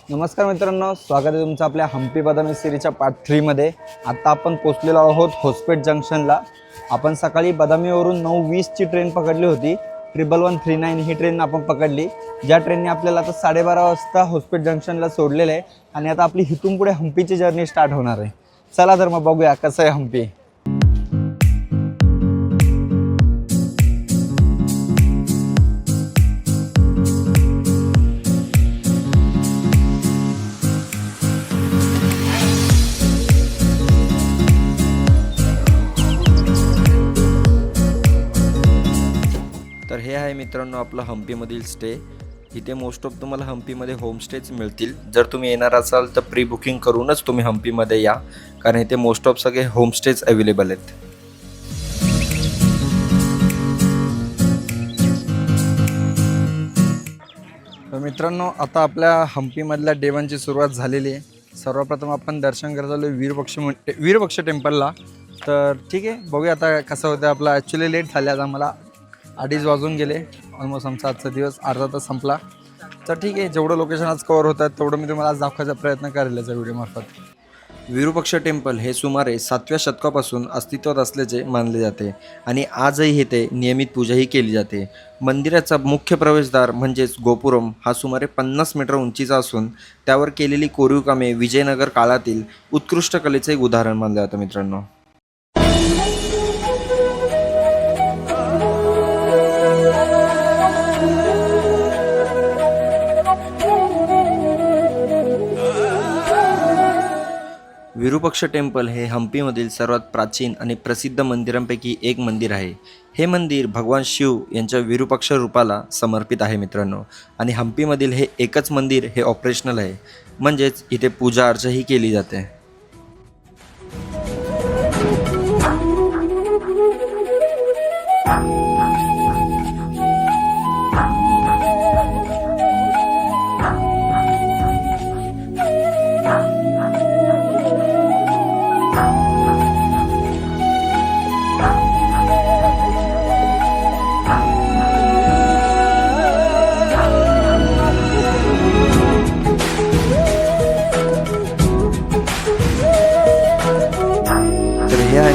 नमस्कार मित्रांनो, स्वागत आहे तुमचं आपल्या हम्पी बदामी सिरीजच्या पार्ट 3 मध्ये। आता आपण पोहोचलेलो आहोत होसपेट जंक्शनला। आपण सकाळी बदामीवरून 9:20 ची ट्रेन पकडली होती। 1139 ही ट्रेन आपण पकडली, ज्या ट्रेनने आपल्याला आता 12:30 वाजता होसपेट जंक्शनला सोडलेलं आहे आणि आता आपली इथून पुढे हम्पीची जर्नी स्टार्ट होणार आहे। चला तर मग बघूया कसं आहे हम्पी। तर हे आहे मित्रांनो आपलं हम्पीमधील स्टे। इथे मोस्ट ऑफ तुम्हाला हम्पीमध्ये होमस्टेच मिळतील। जर तुम्ही येणार असाल तर प्री बुकिंग करूनच तुम्ही हम्पीमध्ये या, कारण इथे मोस्ट ऑफ सगळे होमस्टेच अवेलेबल आहेत। तर मित्रांनो आता आपल्या हम्पीमधल्या डे 1 ची सुरुवात झालेली आहे। सर्वप्रथम आपण दर्शन करत आलो वीरपक्ष टेम्पलला। तर ठीक आहे, बघूया आता कसं होतं। आपला ॲक्च्युली लेट झाले, आज आम्हाला 2:30 वाजून गेले। ऑलमोस्ट आमचा आजचा दिवस अर्धा तास संपला। तर ठीक आहे, जेवढं लोकेशन आज कवर होतात तेवढं मी तुम्हाला आज दाखवायचा प्रयत्न करेल याच्या व्हिडिओमार्फत। विरूपाक्ष टेम्पल हे सुमारे 7व्या शतकापासून अस्तित्वात असल्याचे मानले जाते आणि आजही इथे नियमित पूजाही केली जाते। मंदिराचा मुख्य प्रवेशद्वार म्हणजेच गोपुरम हा सुमारे 50 मीटर उंचीचा असून त्यावर केलेली कोरीव कामे विजयनगर काळातील उत्कृष्ट कलेचे एक उदाहरण मानले जाते मित्रांनो। विरूपाक्ष टेम्पल हे हम्पीमधील सर्वात प्राचीन आणि प्रसिद्ध मंदिरांपैकी एक मंदिर आहे। हे मंदिर भगवान शिव यांच्या विरूपाक्ष रूपाला समर्पित आहे मित्रांनो, आणि हम्पीमधील हे एकच मंदिर हे ऑपरेशनल आहे, म्हणजेच इथे पूजा अर्चाही केली जाते।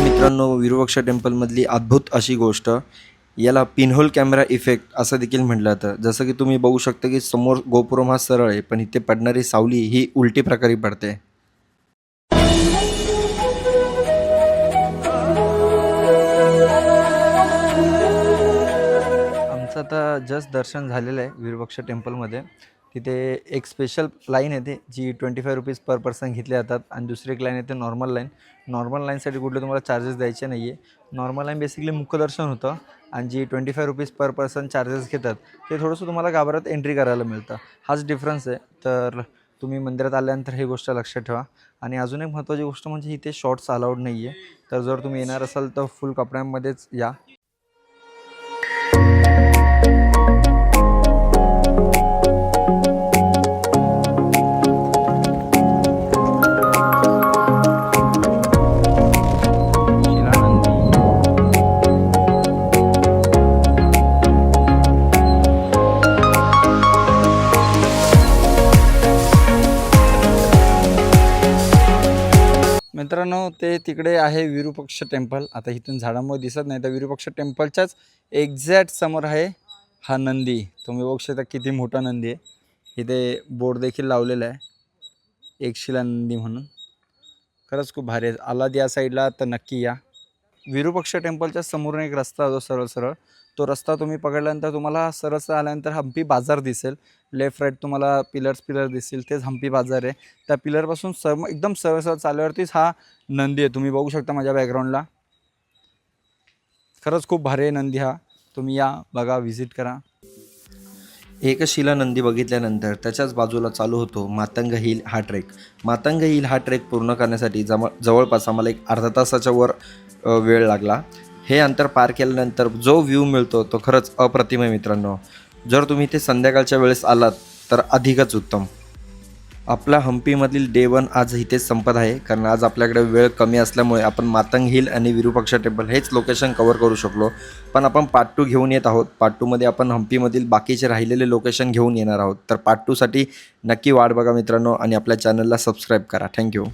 मित्रांनो विरूपाक्ष टेम्पलमधली अद्भुत अशी गोष्ट, याला पिनहोल कॅमेरा इफेक्ट असं देखील म्हटलं जातं। जसं की तुम्ही बघू शकता की समोर गोपुरम हा सरळ आहे, पण इथे पडणारी सावली ही उलटी प्रकारे पडते। आमचं आता जस्ट दर्शन झालेलं आहे विरूपाक्ष टेम्पलमध्ये। तिथे एक स्पेशल लाईन येते जी 25 रुपीज पर पर्सन घेतले जातात, आणि दुसरी एक लाईन येते नॉर्मल लाईन। नॉर्मल लाईनसाठी कुठले तुम्हाला चार्जेस द्यायचे नाही आहे। नॉर्मल लाईन बेसिकली मुखदर्शन होतं, आणि जी 25 रुपीज पर पर्सन चार्जेस घेतात ते थोडंसं तुम्हाला गाभाऱ्यात एंट्री करायला मिळतं। हाच डिफरन्स आहे। तर तुम्ही मंदिरात आल्यानंतर ही गोष्ट लक्षात ठेवा। आणि अजून एक महत्त्वाची गोष्ट म्हणजे इथे शॉर्ट्स अलाउड नाही आहे। तर जर तुम्ही येणार असाल तर फुल कपड्यांमध्येच या। मित्रांनो ते तिकडे आहे विरूपाक्ष टेम्पल। आता इथून झाडामुळे दिसत नाही, तर विरूपाक्ष टेम्पलच्याच एक्झॅक्ट समोर आहे हा नंदी। तुम्ही बघू शकता किती मोठा नंदी आहे। इथे बोर्ड देखील लावलेला आहे, एकशिला नंदी म्हणून। खरंच खूप भारी आहे। आलात या साईडला तर नक्की या। विरूपाक्ष टेम्पलच्या समोरून एक रस्ता जो सरळ सरळ, तो रस्ता तुम्ही पकडल्यानंतर तुम्हाला सरळ आल्यानंतर हम्पी बाजार दिसेल। लेफ्ट राईट तुम्हाला पिलर दिसतील, तेच हम्पी बाजार आहे। त्या पिलरपासून एकदम सरळ चालल्यावरतीच हा नंदी आहे। तुम्ही बघू शकता माझ्या बॅकग्राऊंडला। खरंच खूप भारी आहे नंदी हा। तुम्ही या, बघा, व्हिजिट करा। एकशिला नंदी बघितल्यानंतर त्याच्याच बाजूला चालू होतो मातंग हिल हा ट्रेक। मातंग हिल हा ट्रेक पूर्ण करण्यासाठी जवळपास आम्हाला एक अर्धा तासाच्या वर वेळ लागला। हे अंतर पार केल्यानंतर जो व्ह्यू मिळतो तो खरंच अप्रतिम आहे मित्रांनो। जर तुम्ही ते संध्याकाळच्या वेळेस आलात तर अधिकच उत्तम। आपला हम्पीमधील डे 1 आज इथेच संपत आहे, कारण आज आपल्याकडे वेळ कमी असल्यामुळे आपण मातंग हिल आणि विरूपाक्षा टेम्पल हेच लोकेशन कवर करू शकलो. पण आपण पार्ट 2 घेऊन येत आहोत. पार्ट 2मध्ये आपण हम्पीमधील बाकीचे राहिलेले लोकेशन घेऊन येणार आहोत. तर पार्ट 2साठी नक्की वाट बघा मित्रांनो आणि आपल्या चॅनलला सबस्क्राईब करा. थँक्यू.